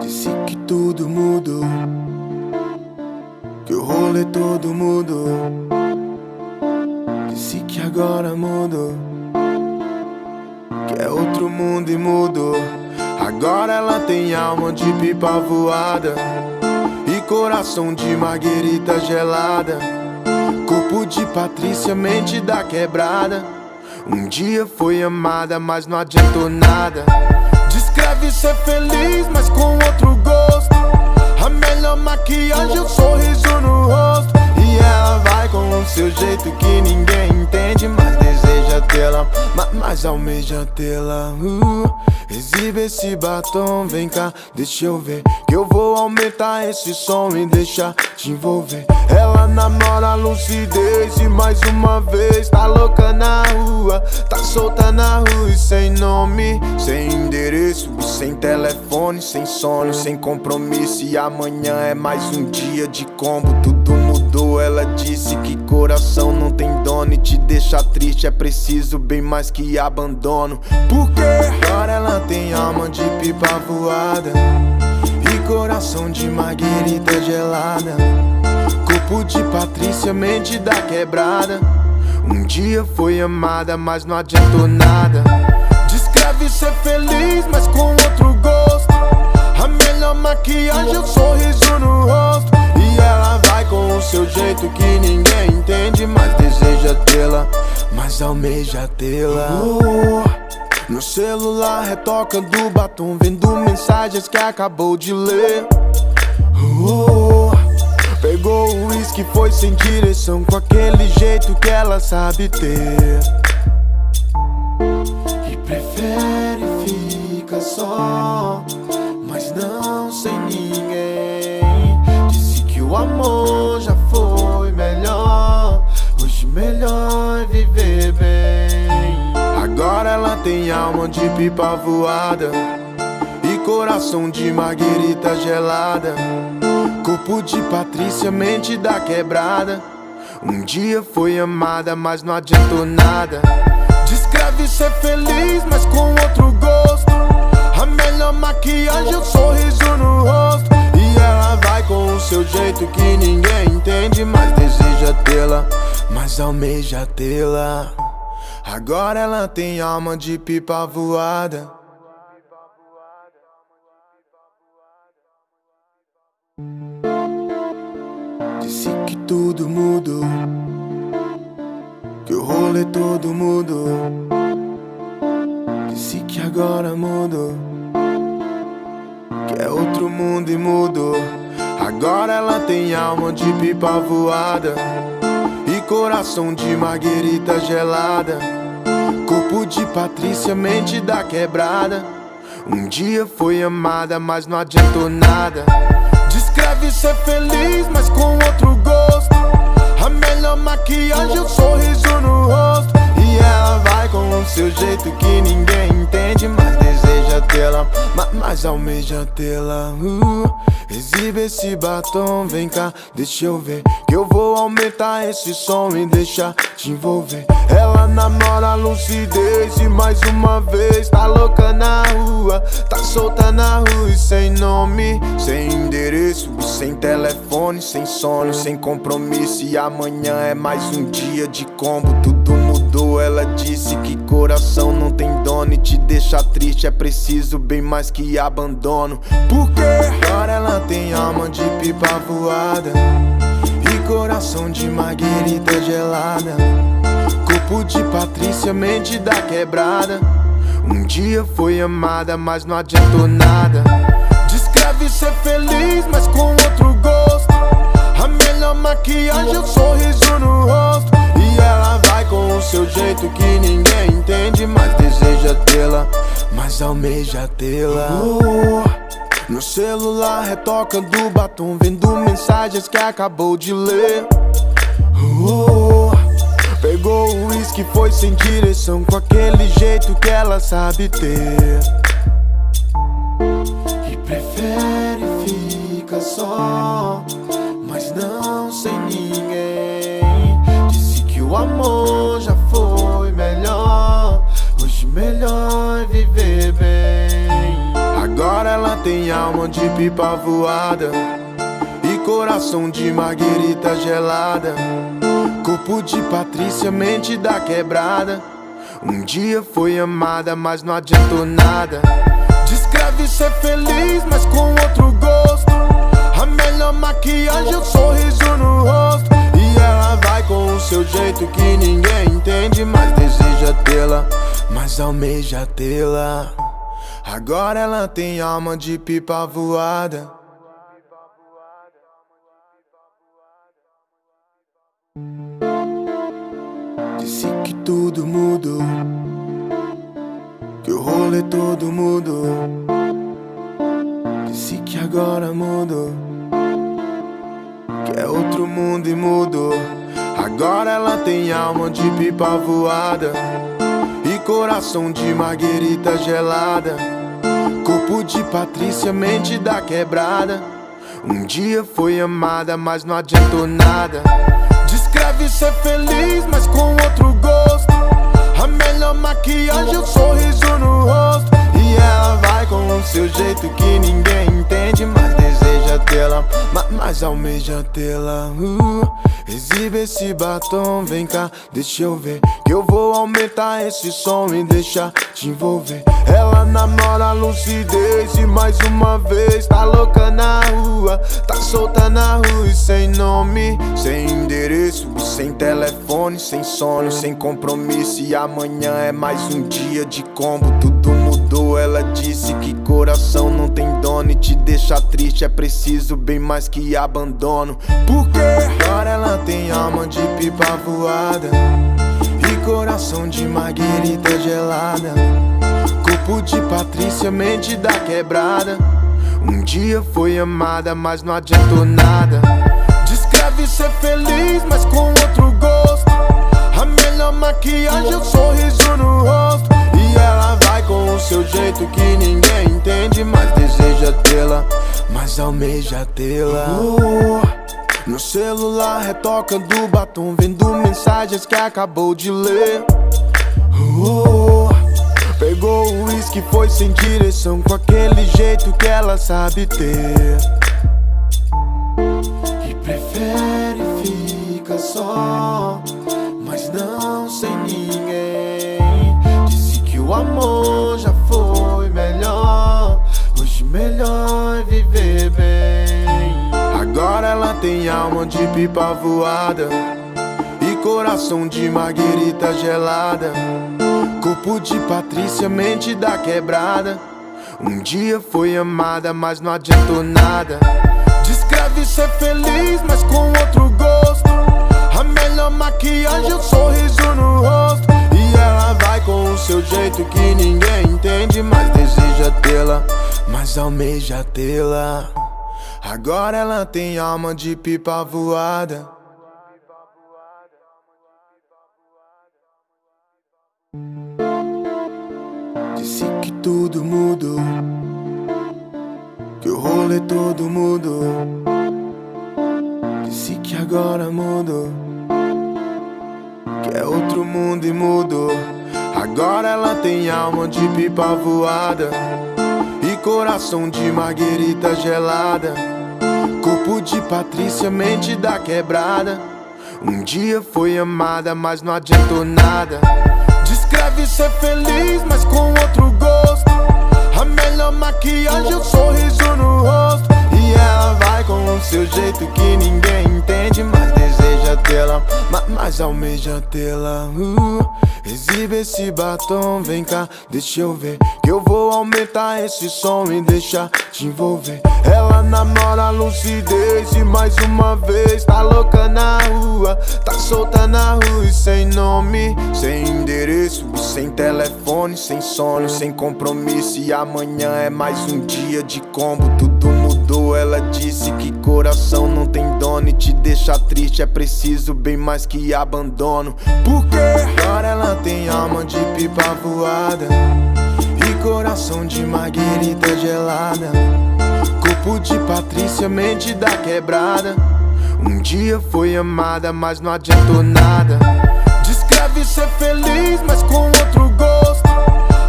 Disse que tudo mudou, que o rolê todo mudou. Disse que agora mudou, que é outro mundo e mudou. Agora ela tem alma de pipa voada e coração de marguerita gelada, corpo de Patrícia, mente da quebrada. Um dia foi amada, mas não adiantou nada. Descreve ser feliz, mas com outro gosto. A melhor maquiagem é o sorriso no rosto. E ela vai com o seu jeito que ninguém entende, mas deseja tê-la, mas almeja tê-la. Exibe esse batom, vem cá, deixa eu ver, que eu vou aumentar esse som e deixar te envolver. Ela namora a lucidez e mais uma vez tá louca na rua, tá solta na rua e sem nome, sem endereço e sem telefone, sem sono, sem compromisso. E amanhã é mais um dia de combo, tudo mudou. Ela disse que coração não tem dono e te deixa triste é preciso bem mais que abandono. Porque agora ela tem alma de pipa voada e coração de marguerita gelada, corpo de Patrícia, mente da quebrada. Um dia foi amada, mas não adiantou nada. Descreve ser feliz, mas com outro gosto. A melhor maquiagem é o sorriso no rosto. E ela vai com o seu jeito que ninguém entende, mas deseja tê-la, mas almeja tê-la. No celular retoca do batom, vendo mensagens que acabou de ler. Pegou o uísque, foi sem direção, com aquele jeito que ela sabe ter. E prefere ficar só, mas não sem ninguém. Disse que o amor já foi melhor, hoje melhor é viver bem. Agora ela tem alma de pipa voada e coração de marguerita gelada, corpo de Patrícia, mente da quebrada. Um dia foi amada, mas não adiantou nada. Descreve ser feliz, mas com outro gosto. A melhor maquiagem é o sorriso no rosto. E ela vai com o seu jeito que ninguém entende, mas deseja tê-la, mas almeja tê-la. Agora ela tem alma de pipa voada. Disse que tudo mudou, que o rolê todo mudou. Disse que agora mudou, que é outro mundo e mudou. Agora ela tem alma de pipa voada e coração de marguerita gelada, corpo de Patrícia, mente da quebrada. Um dia foi amada, mas não adiantou nada. Descreve ser feliz, mas com outro gosto. A melhor maquiagem é o sorriso no rosto. E ela vai com o seu jeito que ninguém entende, mas deseja tê-la, mas almeja tê-la. Exibe esse batom, vem cá, deixa eu ver, que eu vou aumentar esse som e deixar te envolver. Ela namora a lucidez e mais uma vez tá louca na rua, tá solta na rua e sem nome, sem endereço e sem telefone, sem sono, sem compromisso. E amanhã é mais um dia de combo, tudo mudou. Ela disse que coração não tem dono e te deixa triste é preciso bem mais que abandono. Porque agora ela tem alma de pipa voada e coração de marguerita gelada, corpo de Patrícia, mente da quebrada. Um dia foi amada, mas não adiantou nada. Descreve ser feliz, mas com outro gosto. A melhor maquiagem é o sorriso no rosto. E ela vai com o seu jeito que ninguém entende, mas deseja tê-la, mas almeja tê-la. No celular retoca do batom, vendo mensagens que acabou de ler. Pegou o uísque, foi sem direção, com aquele jeito que ela sabe ter. E prefere ficar só, mas não sem ninguém. Disse que o amor já foi melhor, hoje melhor é viver bem. Agora ela tem alma de pipa voada e coração de marguerita gelada. Corpo de Patrícia, mente da quebrada. Um dia foi amada, mas não adiantou nada. Descreve ser feliz, mas com outro gosto. A melhor maquiagem é o sorriso no rosto. E ela vai com o seu jeito que ninguém entende, mas deseja tê-la, mas almeja tê-la. Agora ela tem alma de pipa voada. Disse que tudo mudou, que o rolê todo mudou. Disse que agora mudou, que é outro mundo e mudou. Agora ela tem alma de pipa voada e coração de marguerita gelada. Corpo de Patrícia, mente da quebrada. Um dia foi amada, mas não adiantou nada. Descreve ser feliz, mas com outro gosto. A melhor maquiagem é o sorriso no rosto. E ela vai com o seu jeito que ninguém entende, mas deseja tê-la, mas almeja tê-la. Exibe esse batom, vem cá, deixa eu ver, que eu vou aumentar esse som e deixar te envolver. Ela namora a lucidez e mais uma vez tá louca na rua, tá solta na rua e sem nome, sem endereço, sem telefone, sem sono, sem compromisso. E amanhã é mais um dia de combo, tudo mudou. Ela disse que coração não tem dono e te deixa triste é preciso bem mais que abandono. Porque agora ela tem alma de pipa voada e coração de marguerita gelada. Corpo de Patrícia, mente da quebrada. Um dia foi amada, mas não adiantou nada. Descreve ser feliz, mas com outro gosto. A melhor maquiagem é o sorriso no rosto. E ela vai com o seu jeito que ninguém entende, mas deseja tê-la, mas almeja tê-la. No celular retoca do batom, vendo mensagens que acabou de ler. Pegou o uísque, foi sem direção, com aquele jeito que ela sabe ter. E prefere ficar só, mas não sem ninguém. Disse que o amor já foi melhor, hoje melhor é viver bem. Agora ela tem alma de pipa voada e coração de marguerita gelada. Corpo de Patrícia, mente da quebrada. Um dia foi amada, mas não adiantou nada. Descreve ser feliz, mas com outro gosto. A melhor maquiagem é o sorriso no rosto. E ela vai com o seu jeito que ninguém entende, mas deseja tê-la, mas almeja tê-la. Agora ela tem alma de pipa voada. Disse que tudo mudou, que o rolê todo mudou. Disse que agora mudou, que é outro mundo e mudou. Agora ela tem alma de pipa voada e coração de marguerita gelada. Corpo de Patrícia, mente da quebrada. Um dia foi amada, mas não adiantou nada. Descreve ser feliz, mas com outro gosto. A melhor maquiagem é o sorriso no rosto. E ela vai com o seu jeito que ninguém entende, mas deseja tê-la, mas almeja tê-la. Exibe esse batom, vem cá, deixa eu ver, que eu vou aumentar esse som e deixar te envolver. Ela namora a lucidez e mais uma vez tá louca na rua, tá solta na rua e sem nome, sem endereço, sem telefone, sem sono, sem compromisso. E amanhã é mais um dia de combo, tudo mudou. Ela disse que coração não tem dono e te deixa triste é preciso bem mais que abandono. Porque agora ela tem alma de pipa voada e coração de marguerita gelada. Corpo de Patrícia, mente da quebrada. Um dia foi amada, mas não adiantou nada. Descreve ser feliz, mas com outro gosto.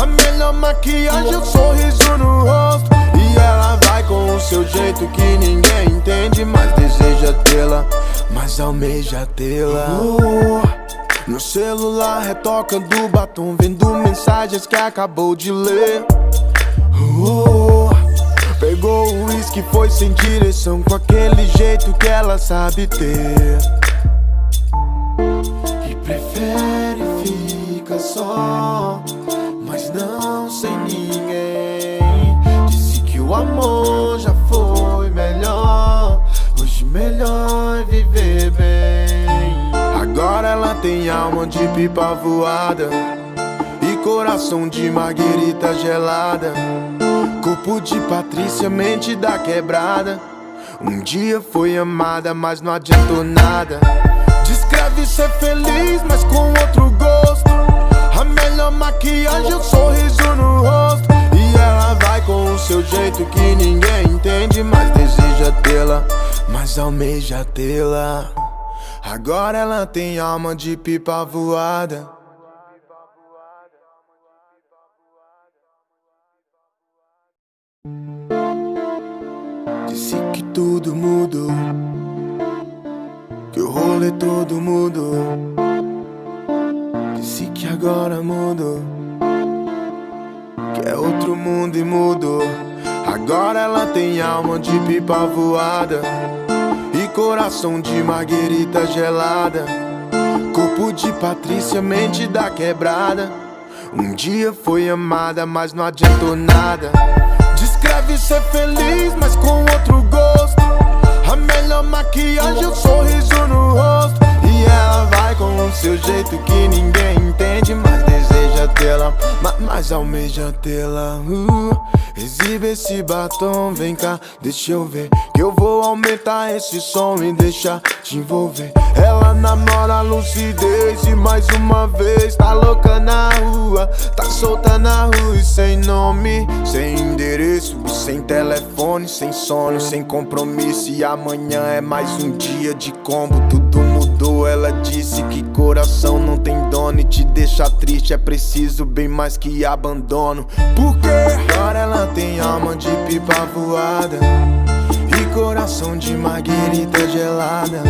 A melhor maquiagem é o sorriso no rosto. E ela vai almeja tê-la. No celular retocando batom, vendo mensagens que acabou de ler. Pegou o uísque, foi sem direção, com aquele jeito que ela sabe ter. E prefere ficar só, mas não sem ninguém. Disse que o amor já foi melhor, hoje melhor é viver bem. Agora ela tem alma de pipa voada e coração de marguerita gelada, corpo de Patrícia, mente da quebrada. Um dia foi amada, mas não adiantou nada. Descreve ser feliz, mas com outro gosto. A melhor maquiagem é o sorriso no rosto. E ela vai com o seu jeito que ninguém entende, mas deseja tê-la, mas almeja tê-la. Agora ela tem alma de pipa voada. Disse que tudo mudou, que o rolê todo mudou. Disse que agora mudou, que é outro mundo e mudou. Agora ela tem alma de pipa voada e coração de marguerita gelada, corpo de Patrícia, mente da quebrada. Um dia foi amada, mas não adiantou nada. Descreve ser feliz, mas com outro gosto. A melhor maquiagem é o sorriso no rosto. E ela vai com o seu jeito que ninguém entende, mas deseja tê-la, mas almeja tê-la. Exibe esse batom, vem cá, deixa eu ver, que eu vou aumentar esse som e deixar te envolver. Ela namora a lucidez e mais uma vez tá louca na rua, tá solta na rua e sem nome, sem endereço, sem telefone, sem sono, sem compromisso. E amanhã é mais um dia de combo, tudo mudou. Ela disse que coração não tem dono e te deixa triste é preciso bem mais que abandono. Porque agora ela tem alma de pipa voada e coração de marguerita gelada,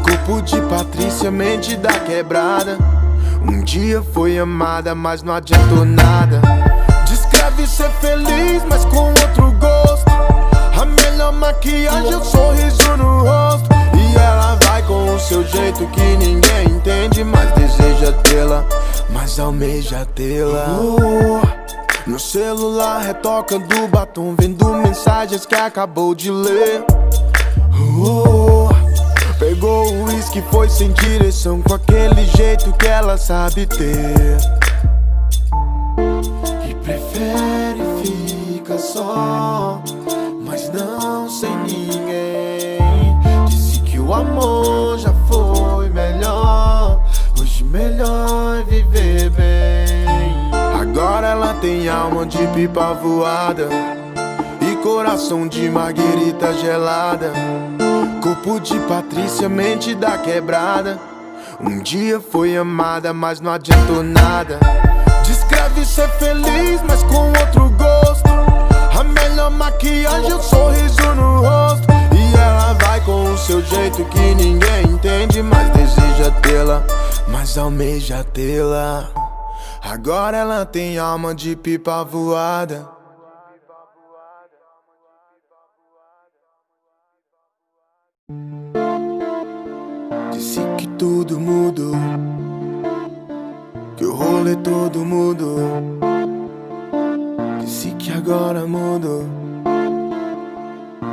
corpo de Patrícia, mente da quebrada. Um dia foi amada, mas não adiantou nada. Descreve ser feliz, mas com outro gosto. A melhor maquiagem é o sorriso no rosto. E ela vai com o seu jeito que ninguém entende, mas deseja tê-la, mas almeja tê-la. No celular retocando batom, vendo mensagens que acabou de ler. Pegou o uísque, foi sem direção, com aquele jeito que ela sabe ter. E prefere ficar só, mas não sem ninguém. Disse que o amor já foi melhor, hoje melhor é viver bem. Agora ela tem alma de pipa voada e coração de marguerita gelada, corpo de Patrícia, mente da quebrada. Um dia foi amada, mas não adiantou nada. Descreve ser feliz, mas com outro gosto. A melhor maquiagem é o sorriso no rosto. E ela vai com o seu jeito que ninguém entende, mas deseja tê-la, mas almeja tê-la. Agora ela tem alma de pipa voada. Disse que tudo mudou, que o rolê todo mudou. Disse que agora mudou,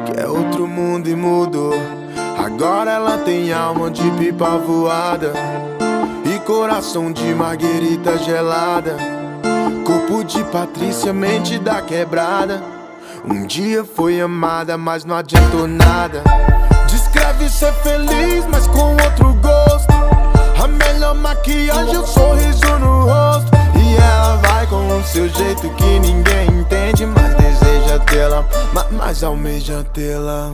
que é outro mundo e mudou. Agora ela tem alma de pipa voada e coração de marguerita gelada, corpo de Patrícia, mente da quebrada. Um dia foi amada, mas não adiantou nada. Descreve ser feliz, mas com outro gosto. A melhor maquiagem é o sorriso no rosto. E ela vai com o seu jeito que ninguém entende, mas deseja tê-la, mas almeja tê-la.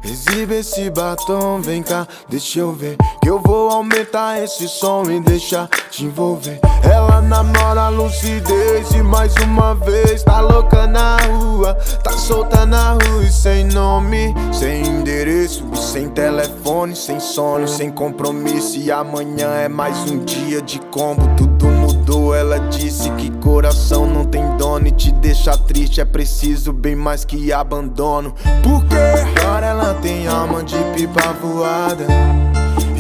Exibe esse batom, vem cá, deixa eu ver, que eu vou aumentar esse som e deixar te envolver. Ela namora a lucidez e mais uma vez tá louca na rua, tá solta na rua e sem nome, sem endereço e sem telefone, sem sono, sem compromisso. E amanhã é mais um dia de combo, tudo mudou. Ela disse que coração não tem dono e te deixa triste é preciso bem mais que abandono. Porque agora ela tem alma de pipa voada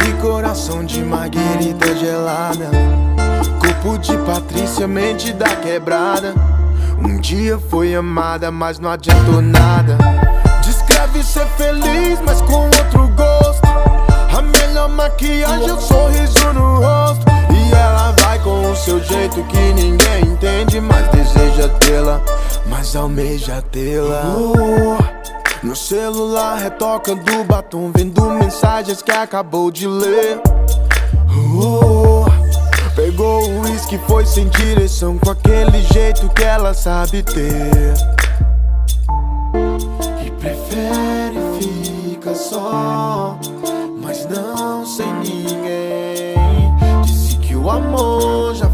e coração de marguerita gelada, corpo de Patrícia, mente da quebrada. Um dia foi amada, mas não adiantou nada. Descreve ser feliz, mas com outro gosto. A melhor maquiagem é o sorriso no rosto. E ela vai com o seu jeito que ninguém entende, mas deseja tê-la, mas almeja tê-la. No celular retoca do batom, vendo mensagens que acabou de ler. Pegou o uísque, foi sem direção, com aquele jeito que ela sabe ter. E prefere ficar só, mas não sem ninguém. Disse que o amor já